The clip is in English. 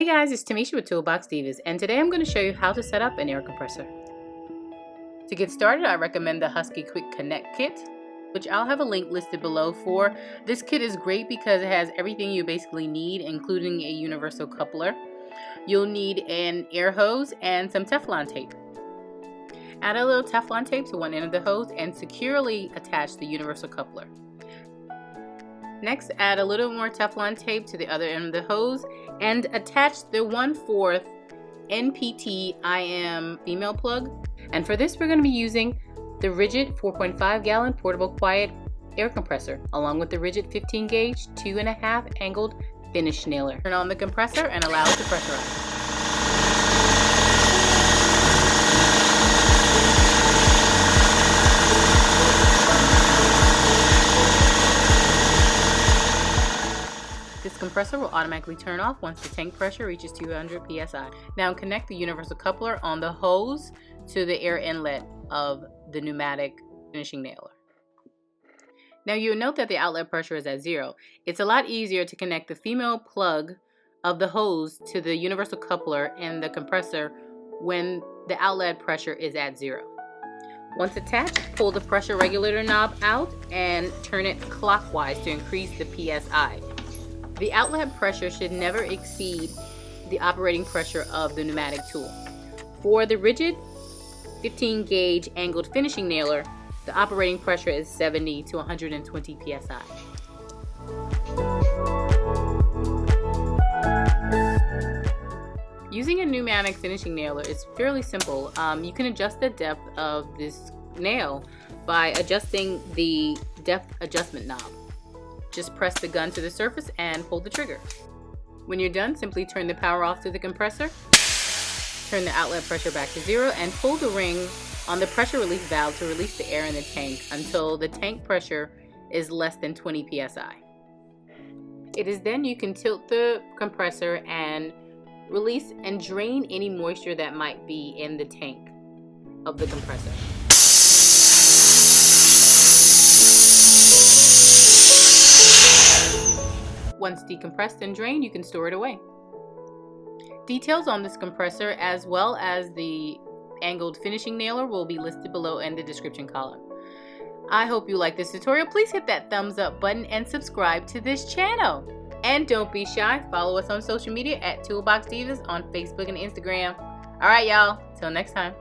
guys, it's Tamisha with Toolbox Divas, and today I'm going to show you how to set up an air compressor. To get started, I recommend the Husky Quick Connect Kit, which I'll have a link listed below for. This kit is great because it has everything you basically need, including a universal coupler. You'll need an air hose and some Teflon tape. Add a little Teflon tape to one end of the hose and securely attach the universal coupler. Next, add a little more Teflon tape to the other end of the hose and attach the 1/4 NPT IM female plug. And for this, we're going to be using the RIDGID 4.5 gallon portable quiet air compressor, along with the RIDGID 15 gauge 2.5 angled finish nailer. Turn on the compressor and allow it to pressurize. This compressor will automatically turn off once the tank pressure reaches 200 psi. Now connect the universal coupler on the hose to the air inlet of the pneumatic finishing nailer. Now you'll note that the outlet pressure is at 0. It's a lot easier to connect the female plug of the hose to the universal coupler and the compressor when the outlet pressure is at 0. Once attached, pull the pressure regulator knob out and turn it clockwise to increase the PSI. The outlet pressure should never exceed the operating pressure of the pneumatic tool. For the RIDGID 15 gauge angled finishing nailer, the operating pressure is 70 to 120 psi. Using a pneumatic finishing nailer is fairly simple. You can adjust the depth of this nail by adjusting the depth adjustment knob. Just press the gun to the surface and pull the trigger. When you're done, simply turn the power off to the compressor, turn the outlet pressure back to 0, and pull the ring on the pressure relief valve to release the air in the tank until the tank pressure is less than 20 psi. It is then you can tilt the compressor and release and drain any moisture that might be in the tank of the compressor. Once decompressed and drained, you can store it away. Details on this compressor as well as the angled finishing nailer will be listed below in the description column. I hope you like this tutorial. Please hit that thumbs up button and subscribe to this channel. And don't be shy, follow us on social media at Toolbox Divas on Facebook and Instagram. Alright y'all, till next time.